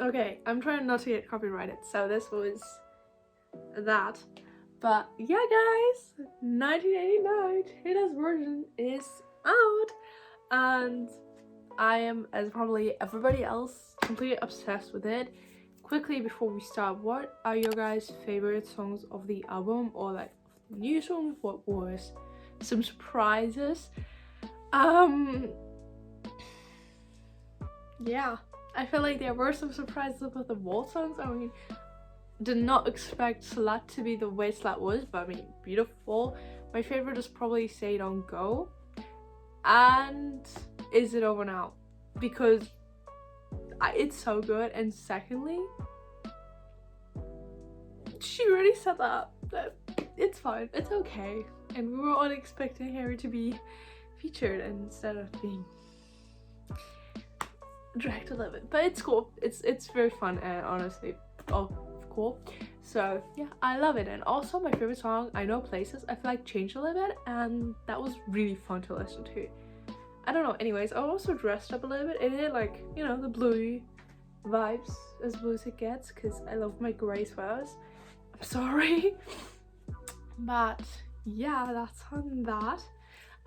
Okay, I'm trying not to get copyrighted, so this was that. But yeah, guys, 1989 Taylor's version is out, and I am, as probably everybody else, completely obsessed with it. Quickly before we start, what are your guys' favorite songs of the album, or like the new songs? What was some surprises? Yeah, I feel like there were some surprises about the wall songs. I mean, did not expect Slut to be the way Slut was, but I mean, beautiful. My favorite is probably Say Don't Go and Is It Over Now, because it's so good. And secondly, she already said that it's fine, it's okay, and we were all expecting Harry to be featured instead of being dragged a little bit, but it's cool. It's very fun and honestly cool. So yeah, I love it. And also my favorite song, I Know Places, I feel like changed a little bit, and that was really fun to listen to. I don't know. Anyways, I also dressed up a little bit in it, like, you know, the bluey vibes, as blue as it gets, because I love my grey sweaters. I'm sorry. But yeah, that's on that.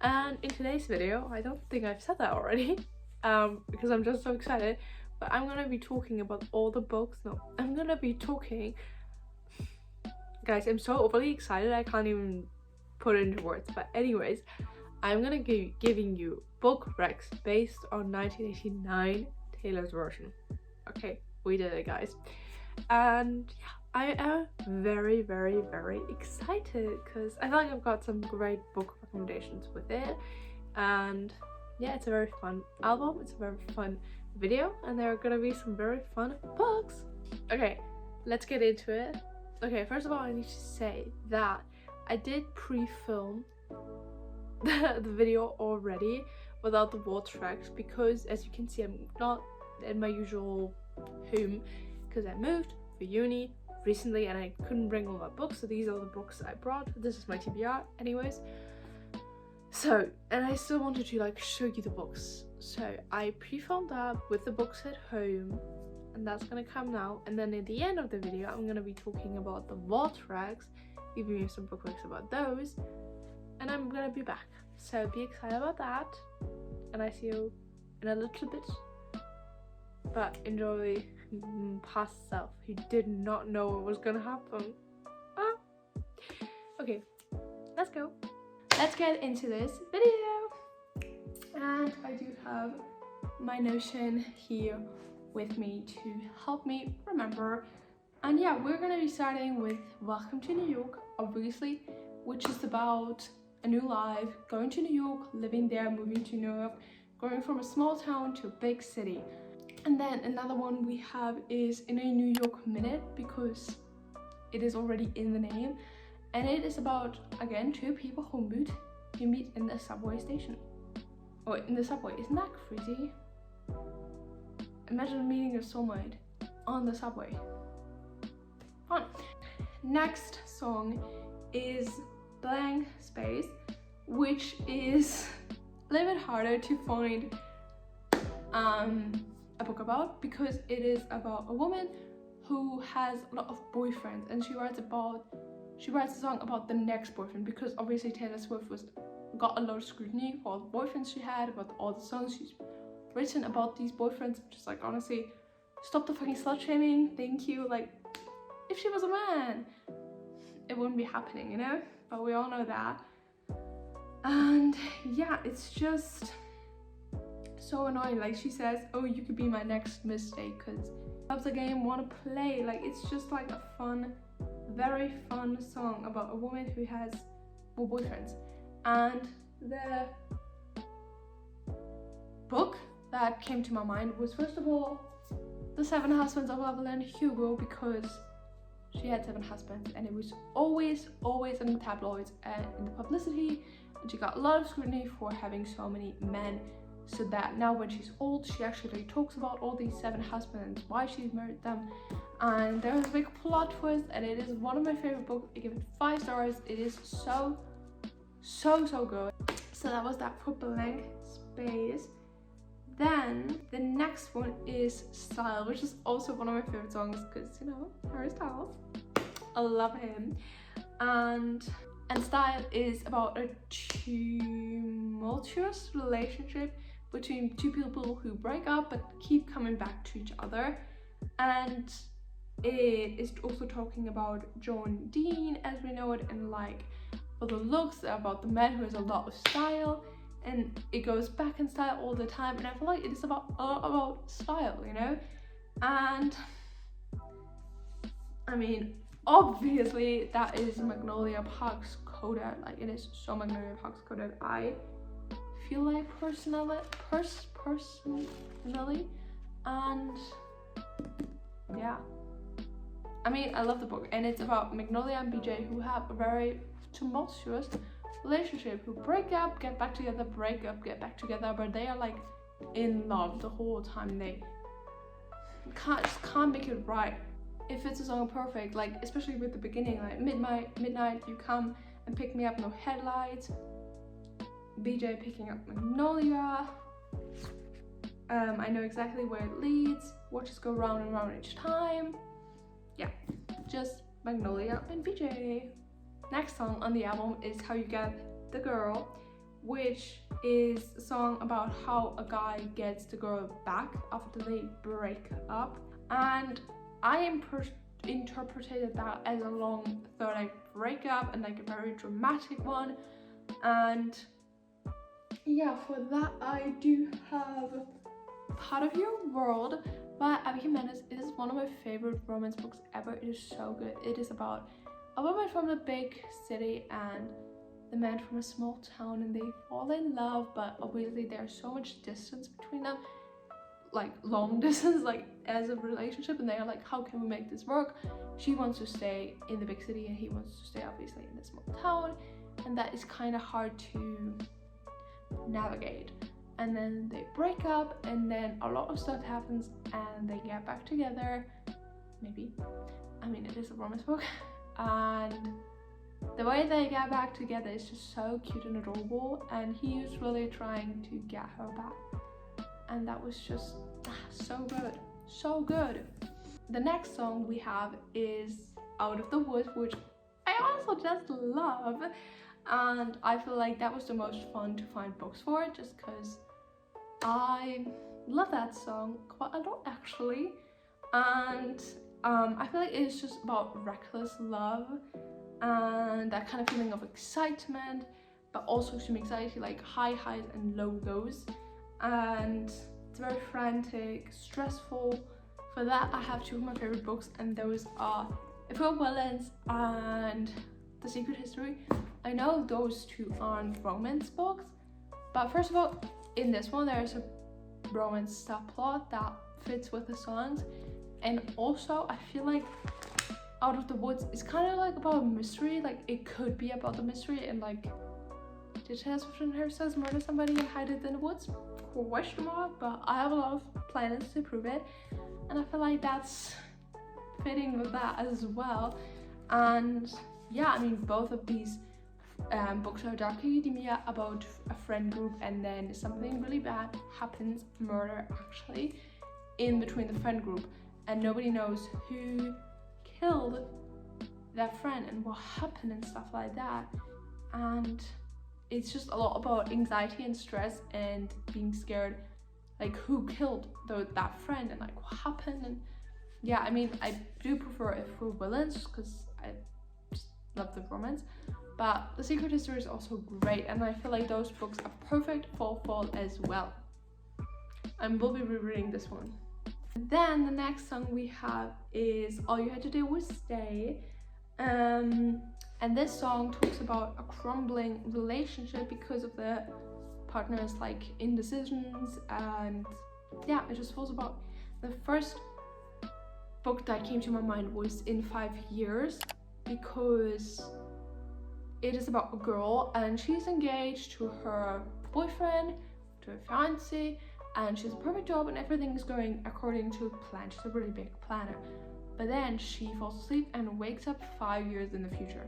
And in today's video, I don't think I've said that already, because I'm just so excited, but I'm gonna be talking about all the books. No, I'm gonna be talking, guys, I'm so overly excited I can't even put it into words. But anyways, I'm gonna be giving you book recs based on 1989 Taylor's version. Okay, we did it, guys. And yeah, I am very, very, very excited because I feel like I've got some great book recommendations with it. And yeah, it's a very fun album, it's a very fun video, and there are gonna be some very fun books. Okay, let's get into it. Okay, first of all, I need to say that I did pre-film the video already without the wall tracks, because as you can see, I'm not in my usual home because I moved for uni recently and I couldn't bring all my books, so these are the books I brought. This is my TBR anyways. So, and I still wanted to like show you the books, so I pre-filmed that with the books at home, and that's gonna come now. And then at the end of the video, I'm gonna be talking about the wall tracks, giving you some book facts about those, and I'm gonna be back. So be excited about that, and I see you in a little bit. But enjoy past self who did not know what was gonna happen. Okay, let's go. Let's get into this video. And I do have my Notion here with me to help me remember. And yeah, we're gonna be starting with Welcome to New York, obviously, which is about a new life, going to New York, living there, moving to New York, going from a small town to a big city. And then another one we have is In a New York Minute, because it is already in the name, and it is about, again, two people who meet in the subway station, or in the subway. Isn't that crazy? Imagine meeting your soulmate on the subway. Fun. Next song is Blank Space, which is a little bit harder to find a book about, because it is about a woman who has a lot of boyfriends, and she writes a song about the next boyfriend, because obviously Taylor Swift got a lot of scrutiny for all the boyfriends she had, about all the songs she's written about these boyfriends. Just like, honestly, stop the fucking slut shaming, thank you. Like, if she was a man, it wouldn't be happening, you know? But we all know that. And yeah, it's just so annoying. Like, she says, oh, you could be my next mistake, because loves the game, want to play. Like, it's just like a fun, very fun song about a woman who has four boyfriends. And the book that came to my mind was, first of all, The 7 Husbands of Evelyn Hugo, because she had 7 husbands and it was always in the tabloids and in the publicity, and she got a lot of scrutiny for having so many men, so that now when she's old, she actually talks about all these 7 husbands, why she's married them. And there's a big plot twist, and it is one of my favorite books. I give it 5 stars. It is so good. So that was that for Blank Space. Then the next one is Style, which is also one of my favorite songs because, you know, Harry Styles. I love him. And Style is about a tumultuous relationship between two people who break up but keep coming back to each other. And it is also talking about John Dean as we know it, and like for the looks, about the man who has a lot of style, and it goes back in style all the time, and I feel like it is about style, you know. And I mean, obviously that is Magnolia Park's Coda. Like, it is so Magnolia Park's Coda. I feel like personally, and yeah, I mean, I love the book, and it's about Magnolia and BJ who have a very tumultuous relationship, who break up, get back together, break up, get back together, but they are like in love the whole time. They can't make it right. It fits the song perfect, like especially with the beginning, like midnight you come and pick me up, no headlights. BJ picking up Magnolia. I know exactly where it leads. Watches go round and round each time. Yeah, just Magnolia and BJ. Next song on the album is How You Get the Girl, which is a song about how a guy gets the girl back after they break up. And I interpreted that as a long third act breakup and like a very dramatic one. And yeah, for that I do have Part of Your World by Abby Jimenez. It is one of my favorite romance books ever. It is so good. It is about a woman from a big city and the man from a small town, and they fall in love, but obviously there's so much distance between them, like long distance, like as a relationship, and they're like, how can we make this work? She wants to stay in the big city and he wants to stay obviously in the small town, and that is kind of hard to navigate. And then they break up, and then a lot of stuff happens and they get back together, maybe. I mean, it is a romance book, and the way they get back together is just so cute and adorable, and he was really trying to get her back, and that was just so good. The next song we have is Out of the Woods, which I also just love, and I feel like that was the most fun to find books for, just because I love that song quite a lot actually. And I feel like it's just about reckless love and that kind of feeling of excitement, but also some anxiety, like high highs and low lows, and it's very frantic, stressful. For that I have two of my favorite books, and those are If We're Wildest and The Secret History. I know those two aren't romance books, but first of all, in this one there's a romance subplot that fits with the songs, and also I feel like Out of the Woods is kind of like about a mystery. Like, it could be about the mystery and like, did Taylor Swift and Harry Styles murder somebody and hide it in the woods? Question mark, but I have a lot of plans to prove it, and I feel like that's fitting with that as well. And yeah, I mean, both of these books are dark academia about a friend group, and then something really bad happens, murder actually, in between the friend group, and nobody knows who killed that friend and what happened and stuff like that. And it's just a lot about anxiety and stress and being scared, like who killed that friend and like what happened. And yeah, I mean, I do prefer If We're Wildest because I just love the romance, but The Secret History is also great, and I feel like those books are perfect for fall as well. I will be rereading this one. Then the next song we have is All You Had to Do Was Stay, and this song talks about a crumbling relationship because of the partner's like indecisions, and yeah, it just falls about. The first book that came to my mind was In 5 Years, because it is about a girl and she's engaged to her boyfriend, to her fiance, and she has a perfect job and everything is going according to plan. She's a really big planner, but then she falls asleep and wakes up 5 years in the future,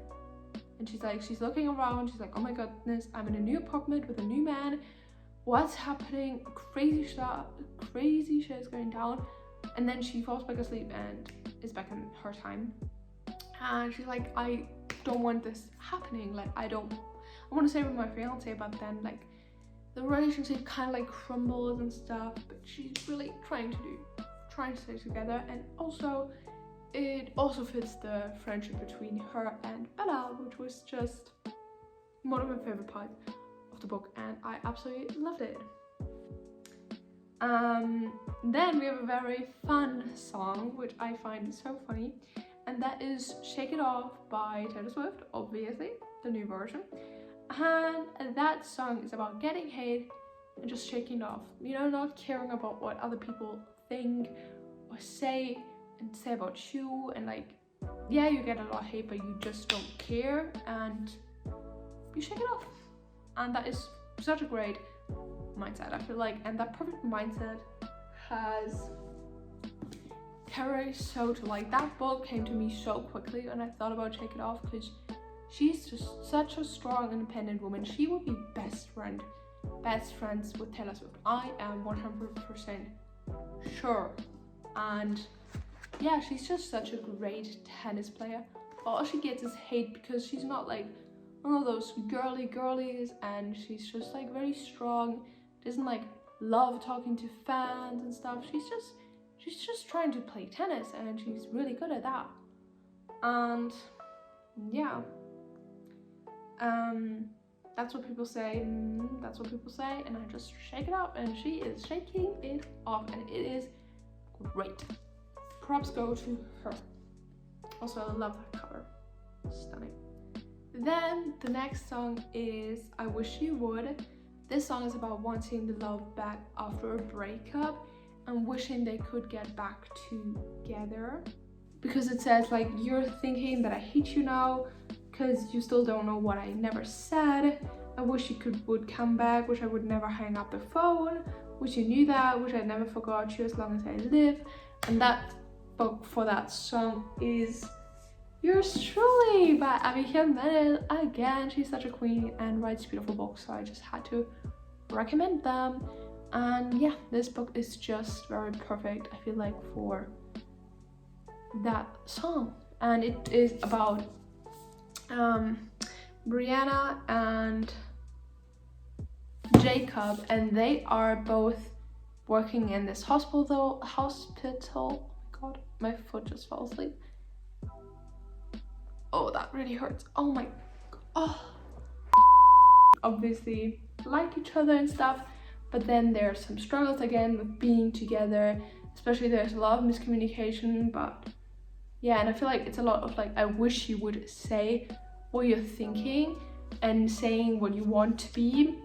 and she's looking around, she's like, oh my goodness, I'm in a new apartment with a new man, what's happening, crazy shit is going down, and then she falls back asleep and is back in her time, and she's like, I don't want this happening, like I want to stay with my fiance, but then like the relationship kind of like crumbles and stuff, but she's really trying to stay together. And also it also fits the friendship between her and Bella, which was just one of my favorite parts of the book, and I absolutely loved it. Then we have a very fun song which I find so funny, and that is Shake It Off by Taylor Swift, obviously the new version. And that song is about getting hate and just shaking it off, you know, not caring about what other people think or say about you. And like, yeah, you get a lot of hate, but you just don't care and you shake it off. And that is such a great mindset, I feel like, and that perfect mindset has carries so to like, that book came to me so quickly when I thought about Shake It Off, because she's just such a strong, independent woman. She would be best friends with Taylor Swift. I am 100% sure. And yeah, she's just such a great tennis player. All she gets is hate because she's not like one of those girlies, and she's just like very strong, doesn't like love talking to fans and stuff. She's just trying to play tennis, and she's really good at that. And yeah, that's what people say, and I just shake it up, and she is shaking it off, and it is great. Props go to her. Also, I love her cover, stunning. Then the next song is I Wish You Would. This song is about wanting the love back after a breakup and wishing they could get back together, because it says like, you're thinking that I hate you now because you still don't know what I never said. I wish you would come back, wish I would never hang up the phone, wish you knew that, wish I never forgot you as long as I live. And that book for that song is Yours Truly by Abigail Bennett. Again, she's such a queen and writes beautiful books, so I just had to recommend them. And yeah, this book is just very perfect, I feel like, for that song. And it is about Brianna and Jacob, and they are both working in this hospital. Oh my god, my foot just fell asleep. Oh, that really hurts. Oh my god. Oh. Obviously like each other and stuff, but then there's some struggles again with being together, especially there's a lot of miscommunication. But yeah, and I feel like it's a lot of like, I wish you would say what you're thinking and saying what you want to be.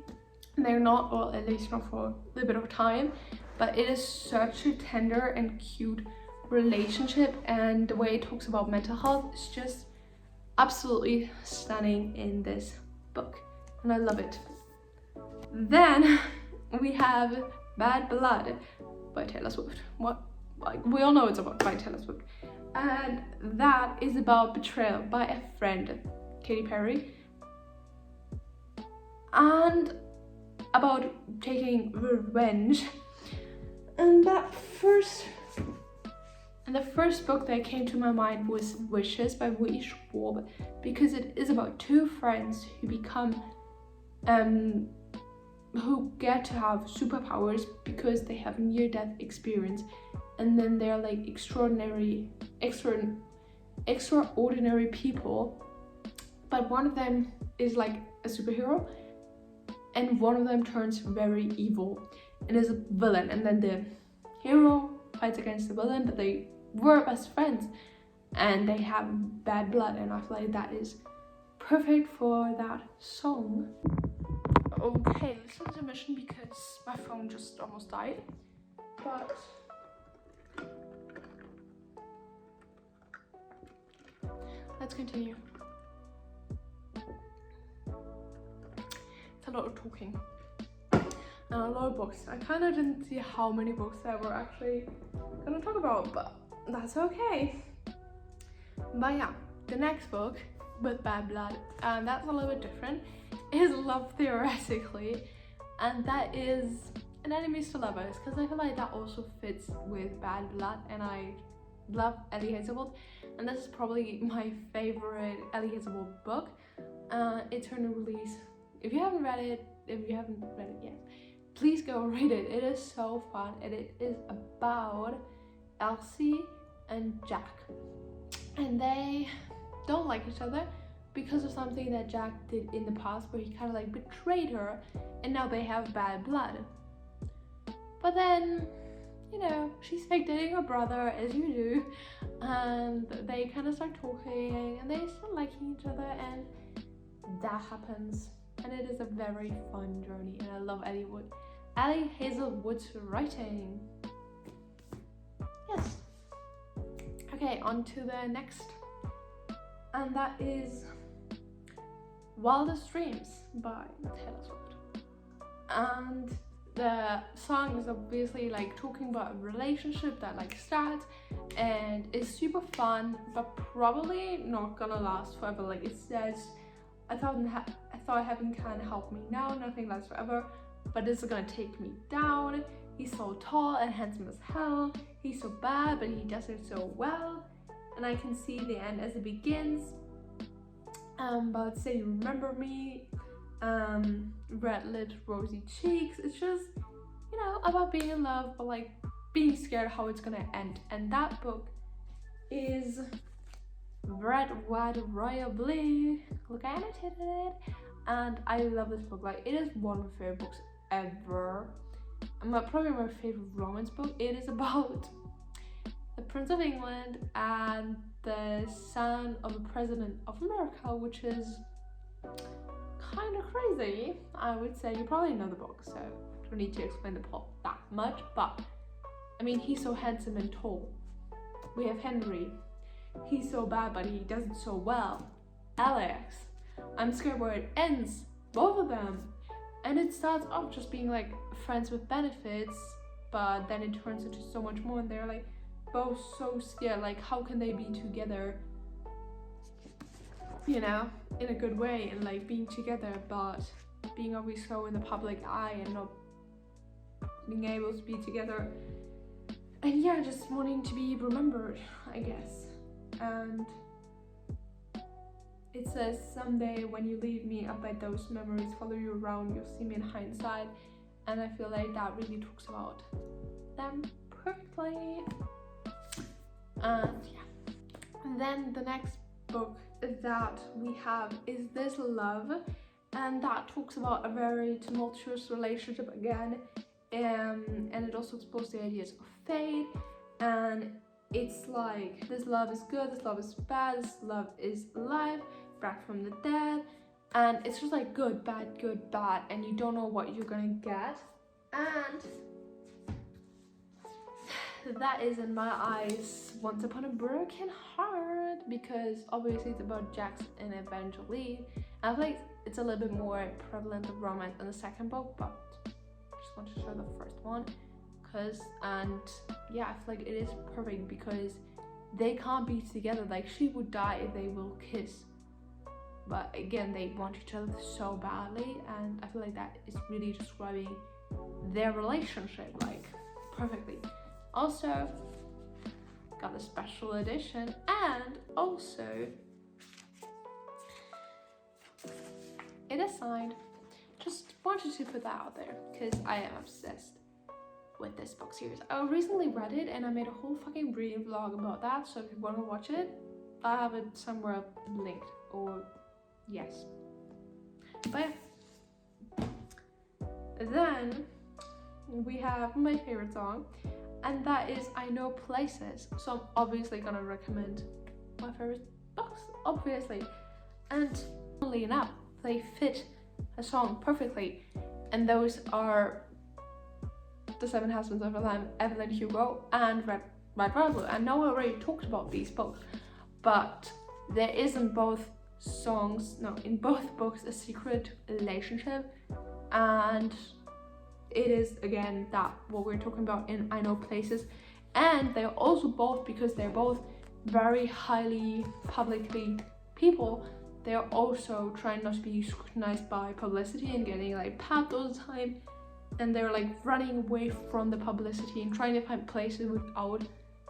And they're not, or at least not for a little bit of time, but it is such a tender and cute relationship, and the way it talks about mental health is just absolutely stunning in this book, and I love it. Then we have Bad Blood by Taylor Swift. Like, we all know it's about by Taylor Swift, and that is about betrayal by a friend, Katy Perry, and about taking revenge. And the first book that came to my mind was Wishes by Wee Schwab, because it is about two friends who become who get to have superpowers because they have near-death experience, and then they're like extraordinary people, but one of them is like a superhero and one of them turns very evil and is a villain, and then the hero fights against the villain, but they were best friends and they have bad blood, and I feel like that is perfect for that song. Okay, this is a mission because my phone just almost died, but let's continue. It's a lot of talking and a lot of books. I kind of didn't see how many books I were actually gonna talk about, but that's okay. But yeah, the next book with Bad Blood, and that's a little bit different, is Love Theoretically, and that is an enemies to lovers, because I feel like that also fits with Bad Blood, and I love Ellie Hazelwood, and this is probably my favorite Ellie Hazelwood book. Eternal Release. If you haven't read it yet, please go read it. It is so fun, and it is about Elsie and Jack, and they don't like each other because of something that Jack did in the past, where he kind of like betrayed her, and now they have bad blood. But then, you know, she's like dating her brother, as you do, and they kind of start talking, and they start liking each other, and that happens. And it is a very fun journey, and I love Ellie Hazelwood's writing. Yes. Okay, on to the next, and that is Wildest Dreams by Taylor Swift. And the song is obviously like talking about a relationship that like starts and is super fun, but probably not gonna last forever. Like it says, I thought heaven can help me now, nothing lasts forever, but this is gonna take me down. He's so tall and handsome as hell. He's so bad, but he does it so well. And I can see the end as it begins. But say you remember me, red lips, rosy cheeks. It's just, you know, about being in love, but like being scared how it's gonna end. And that book is Red, White, Royal Blue. Look, I annotated it, and I love this book. Like, it is one of my favorite books ever. Probably my favorite romance book. It is about the Prince of England and the son of the President of America, which is kind of crazy, I would say. You probably know the book, so I don't need to explain the plot that much, but I mean, he's so handsome and tall. We have Henry. He's so bad, but he does it so well. Alex. I'm scared where it ends. Both of them. And it starts off just being like friends with benefits, but then it turns into so much more, and they're like both so scared. Like, how can they be together, you know, in a good way, and like being together, but being always so in the public eye and not being able to be together. And yeah, just wanting to be remembered, I guess. And it says, someday when you leave me, I bet those memories follow you around, you'll see me in hindsight. And I feel like that really talks about them perfectly. And yeah. And then the next book that we have is This Love, and that talks about a very tumultuous relationship again. And it also explores the ideas of fate, and it's like, this love is good, this love is bad, this love is alive, back from the dead, and it's just like good, bad, and you don't know what you're gonna get. And that is, in my eyes, Once Upon a Broken Heart, because obviously it's about Jackson and Evangeline. I feel like it's a little bit more prevalent of romance in the second book, but I just want to show the first one. And yeah, I feel like it is perfect because they can't be together. Like, she would die if they will kiss, but again, they want each other so badly, and I feel like that is really describing their relationship like perfectly. Also got a special edition, and also it is signed. Just wanted to put that out there because I am obsessed with this book series. I recently read it and I made a whole fucking reading vlog about that, so if you want to watch it, I have it somewhere linked, or yes. But yeah. Then we have my favorite song, and that is I Know Places. So I'm obviously gonna recommend my favorite books, obviously, and funnily enough, they fit a song perfectly, and those are The Seven Husbands of Evelyn Hugo and Red, White, Blue. I know I already talked about these books, but there is in both books a secret relationship, and it is again that what we're talking about in I Know Places. And they're also both, because they're both very highly publicly people, they are also trying not to be scrutinized by publicity and getting like papped all the time, and they're like running away from the publicity and trying to find places without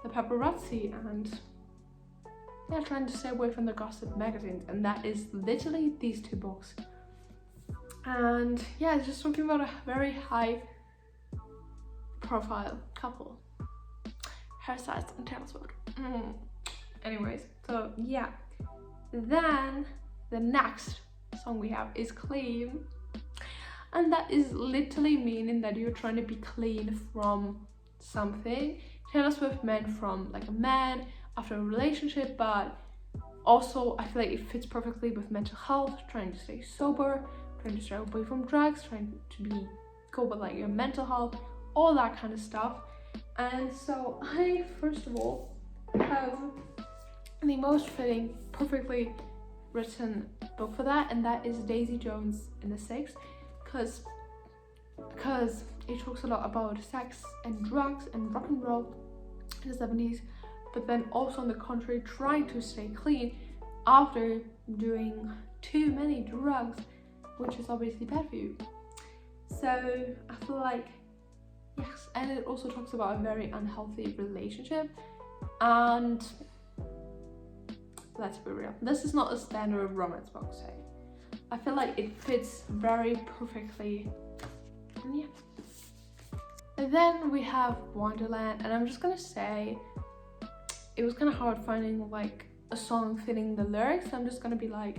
the paparazzi, and yeah, trying to stay away from the gossip magazines. And that is literally these two books. And yeah, it's just talking about a very high profile couple, Harry Styles and Taylor Swift. Anyways, so yeah, then the next song we have is Clean, and that is literally meaning that you're trying to be clean from something. Taylor Swift meant from like a man after a relationship, but also I feel like it fits perfectly with mental health, trying to stay sober, trying to stay away from drugs, trying to go with like your mental health, all that kind of stuff. And so I first of all have the most fitting, perfectly written book for that, and that is Daisy Jones and the Six, because it talks a lot about sex and drugs and rock and roll in the 70s, but then also on the contrary trying to stay clean after doing too many drugs, which is obviously bad for you. So I feel like yes, and it also talks about a very unhealthy relationship. And let's be real, this is not a standard romance book, so I feel like it fits very perfectly. And yeah. And then we have Wonderland, and I'm just gonna say it was kind of hard finding like a song fitting the lyrics. So I'm just gonna be like,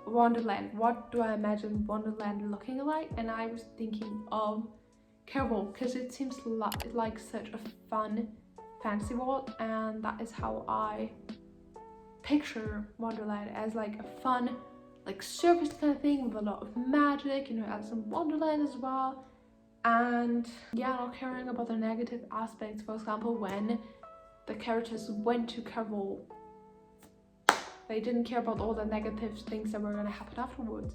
Wonderland, what do I imagine Wonderland looking like? And I was thinking of Carol, because it seems like such a fun fantasy world, and that is how I picture Wonderland, as like a fun like circus kind of thing with a lot of magic, you know, Alice in Wonderland as well. And yeah, not caring about the negative aspects. For example, when the characters went to Carol, they didn't care about all the negative things that were going to happen afterwards,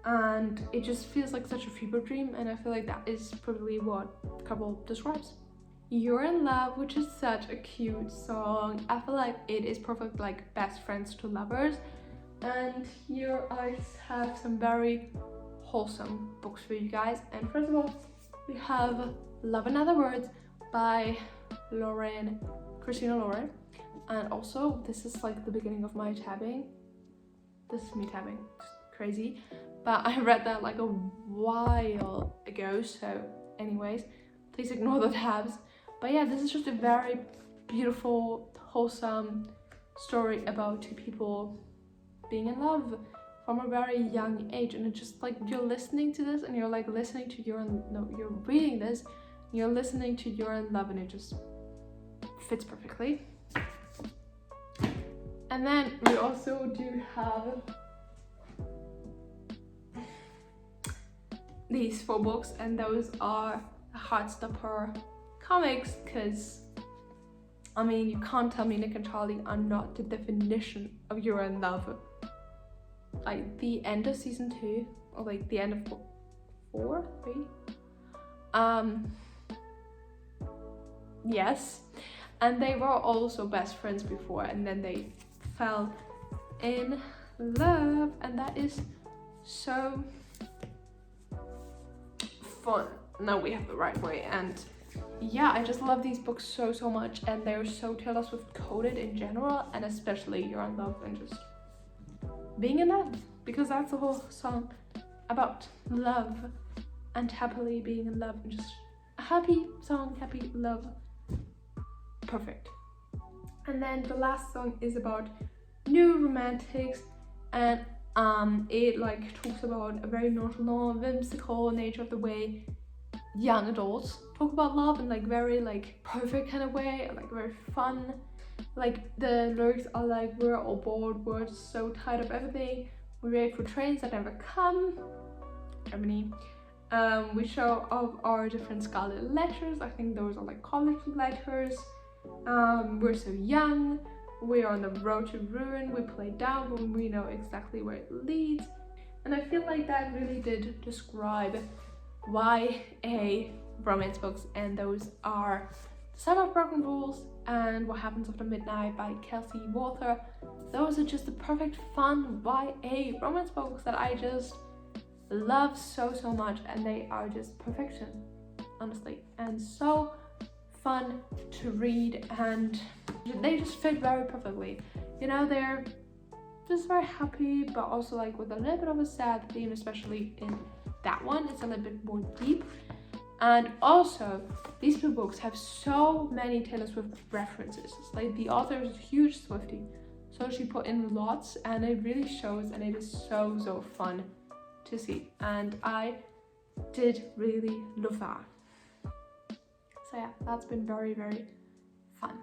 and it just feels like such a fever dream. And I feel like that is probably what Carol describes. You're in Love, which is such a cute song. I feel like it is perfect like best friends to lovers. And here I have some very wholesome books for you guys. And first of all, we have Love in Other Words by Christina Lauren. And also, this is like the beginning of my tabbing. This is me tabbing, it's crazy. But I read that like a while ago, so anyways, please ignore the tabs. But yeah, this is just a very beautiful, wholesome story about two people being in love from a very young age. And it's just like you're listening to this and you're like listening to you're reading this and you're listening to You're in Love, and it just fits perfectly. And then we also do have these 4 books, and those are Heartstopper comics, because I mean, you can't tell me Nick and Charlie are not the definition of You're in Love. Like the end of season 2, or like the end of book 4, 3. Yes, and they were also best friends before, and then they fell in love, and that is so fun. Now we have the right way. And yeah, I just love these books so much, and they're so Taylor Swift coded in general, and especially You're in Love and just being in love, because that's the whole song about love and happily being in love, and just a happy song, happy love, perfect. And then the last song is about new romantics, and it like talks about a very nonchalant, whimsical nature of the way young adults talk about love in like very like perfect kind of way, like very fun. Like the lyrics are like, we're all bored, we're so tired of everything, we wait for trains that never come. Germany. We show off our different scarlet letters. I think those are like college letters. We're so young, we're on the road to ruin, we play down when we know exactly where it leads. And I feel like that really did describe YA romance books, and those are The Summer of Broken Rules and What Happens After Midnight by Kelsey Walter, those are just the perfect fun YA romance books that I just love so much, and they are just perfection, honestly, and so fun to read, and they just fit very perfectly. You know, they're just very happy, but also like with a little bit of a sad theme, especially in that one. It's a little bit more deep. And also, these two books have so many Taylor Swift references. Like, the author is a huge Swiftie, so she put in lots, and it really shows, and it is so fun to see. And I did really love that. So yeah, that's been very fun.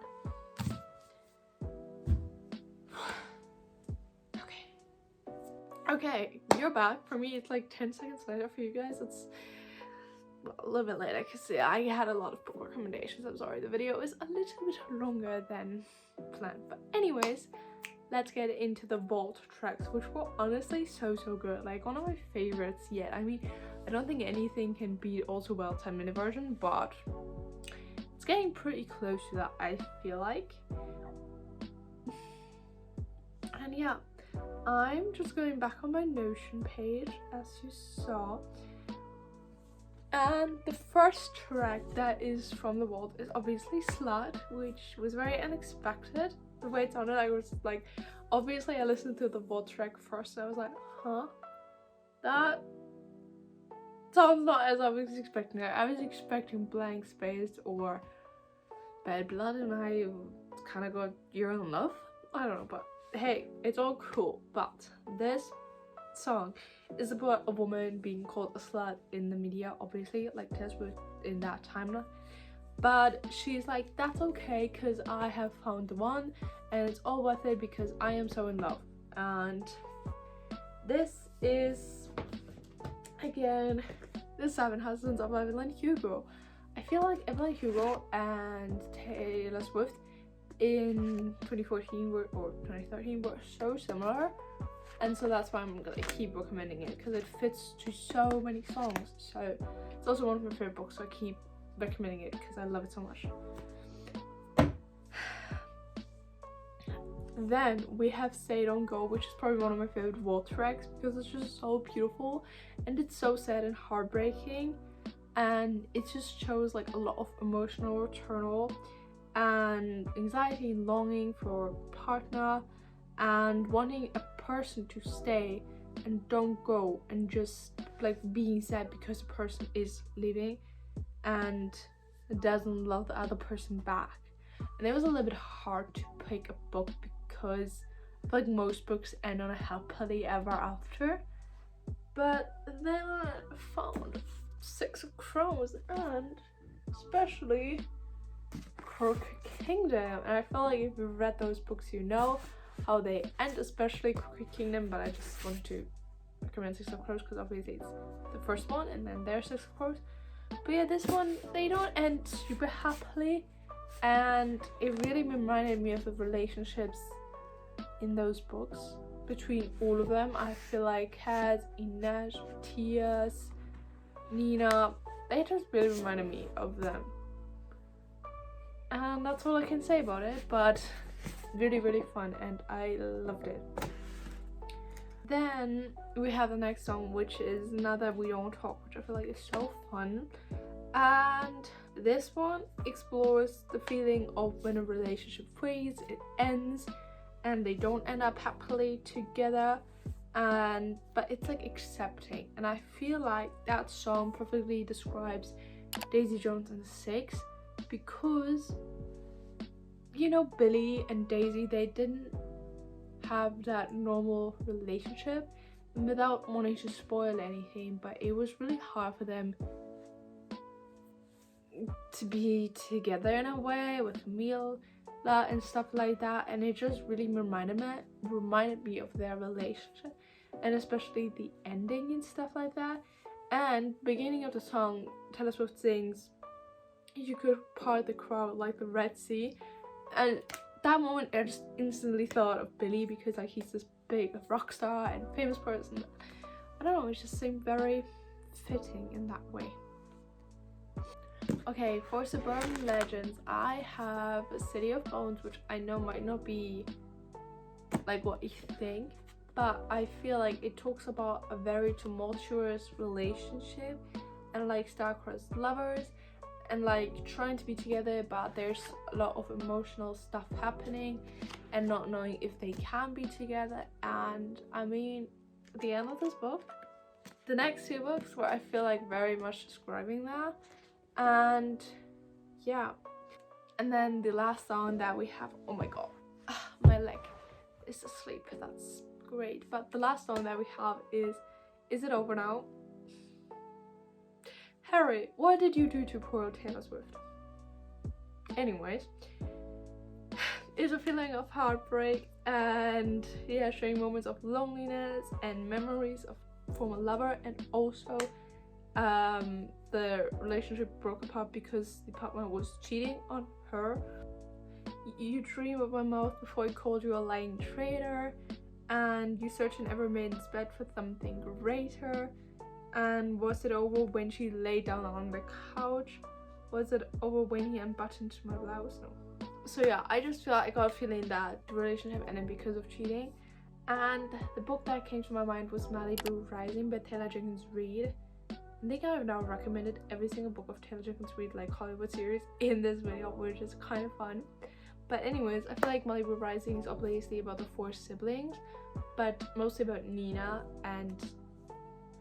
Okay, you're back. For me, it's like 10 seconds later. For you guys, it's a little bit later because I had a lot of book recommendations. I'm sorry, the video is a little bit longer than planned. But anyways, let's get into the vault tracks, which were honestly so good. Like, one of my favorites yet. I mean, I don't think anything can beat All Too Well 10-minute version, but it's getting pretty close to that, I feel like. And yeah, I'm just going back on my Notion page, as you saw. And the first track that is from the vault is obviously Slut, which was very unexpected. The way it sounded, I was like, obviously I listened to the vault track first, and I was like, huh? That sounds not as I was expecting it. I was expecting Blank Space or Bad Blood, and I kind of got You're in Love. I don't know, but hey, it's all cool. But this song is about a woman being called a slut in the media, obviously, like Taylor Swift in that timeline. But she's like, that's okay, because I have found the one, and it's all worth it because I am so in love. And this is, again, the 7 Husbands of Evelyn Hugo. I feel like Evelyn Hugo and Taylor Swift in 2014 or 2013 were so similar, and so that's why I'm gonna keep recommending it, because it fits to so many songs. So it's also one of my favorite books, so I keep recommending it because I love it so much. Then we have Say Don't Go, which is probably one of my favorite vault tracks because it's just so beautiful and it's so sad and heartbreaking, and it just shows like a lot of emotional turmoil and anxiety and longing for a partner and wanting a person to stay and don't go, and just like being sad because the person is leaving and doesn't love the other person back. And it was a little bit hard to pick a book because I feel like most books end on a happily ever after, but then I found 6 of Crows and especially Crooked Kingdom, and I feel like if you've read those books you know how they end, especially Crooked Kingdom, but I just wanted to recommend 6 of Crows because obviously it's the first one and then there's 6 of Crows. But yeah, this one, they don't end super happily, and it really reminded me of the relationships in those books between all of them. I feel like Kat, Ines, Matthias, Nina, they just really reminded me of them. And that's all I can say about it, but really fun, and I loved it. Then we have the next song, which is Now That We Don't Talk, which I feel like is so fun. And this one explores the feeling of when a relationship fades, it ends, and they don't end up happily together, but it's like accepting. And I feel like that song perfectly describes Daisy Jones and the Six, because you know, Billy and Daisy, they didn't have that normal relationship, and without wanting to spoil anything, but it was really hard for them to be together in a way with Mila and stuff like that, and it just really reminded me of their relationship, and especially the ending and stuff like that. And beginning of the song, Taylor Swift sings, "You could part the crowd like the Red Sea," and that moment I just instantly thought of Billy, because like he's this big rock star and famous person. I don't know, it just seemed very fitting in that way. Okay, for Suburban Legends, I have City of Bones, which I know might not be like what you think, but I feel like it talks about a very tumultuous relationship and like star-crossed lovers and like trying to be together, but there's a lot of emotional stuff happening and not knowing if they can be together. And I mean, at the end of this book, the next two books were, I feel like, very much describing that. And yeah, and then the last song that we have, oh my god, my leg is asleep, that's great. But the last song that we have is It Over Now? Harry, what did you do to poor old Taylor Swift? Anyways, it's a feeling of heartbreak and yeah, showing moments of loneliness and memories of former lover, and also the relationship broke apart because the partner was cheating on her. You dream of my mouth before he called you a lying traitor, and you search in every maiden's bed for something greater. And was it over when she lay down on the couch? Was it over when he unbuttoned my blouse? No. So yeah, I just feel like I got a feeling that the relationship ended because of cheating. And the book that came to my mind was Malibu Rising by Taylor Jenkins Reid. I think I've now recommended every single book of Taylor Jenkins Reid, like Hollywood series, in this video, which is kind of fun. But anyways, I feel like Malibu Rising is obviously about the 4 siblings, but mostly about Nina and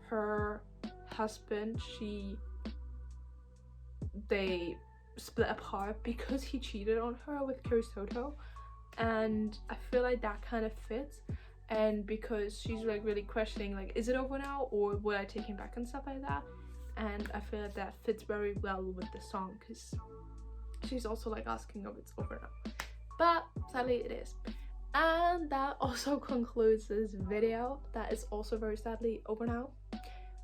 her husband. They split apart because he cheated on her with Chris Toto, and I feel like that kind of fits. And because she's like really questioning, like, is it over now, or would I take him back and stuff like that. And I feel like that fits very well with the song, because she's also like asking if it's over now, but sadly it is. And that also concludes this video. That is also very sadly over now,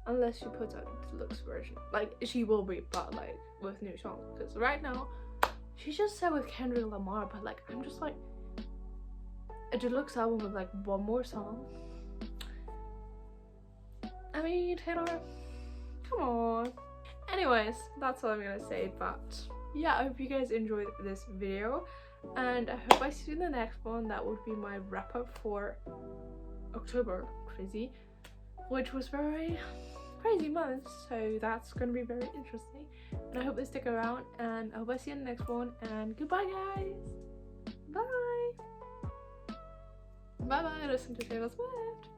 unless she puts out the deluxe version. Like, she will be, but like with new songs, because right now she just said with Kendrick Lamar, but like I'm just like, a deluxe album with like 1 more song. I mean, Taylor, come on. Anyways, that's all I'm gonna say. But yeah, I hope you guys enjoyed this video, and I hope I see you in the next one. That would be my wrap up for October, crazy, which was very crazy month, so that's gonna be very interesting. And I hope they stick around, and I hope I see you in the next one. And goodbye, guys. Bye. Bye bye. Listen to Taylor Swift.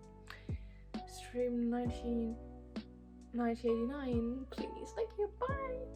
Stream 1989, please. Thank you. Bye.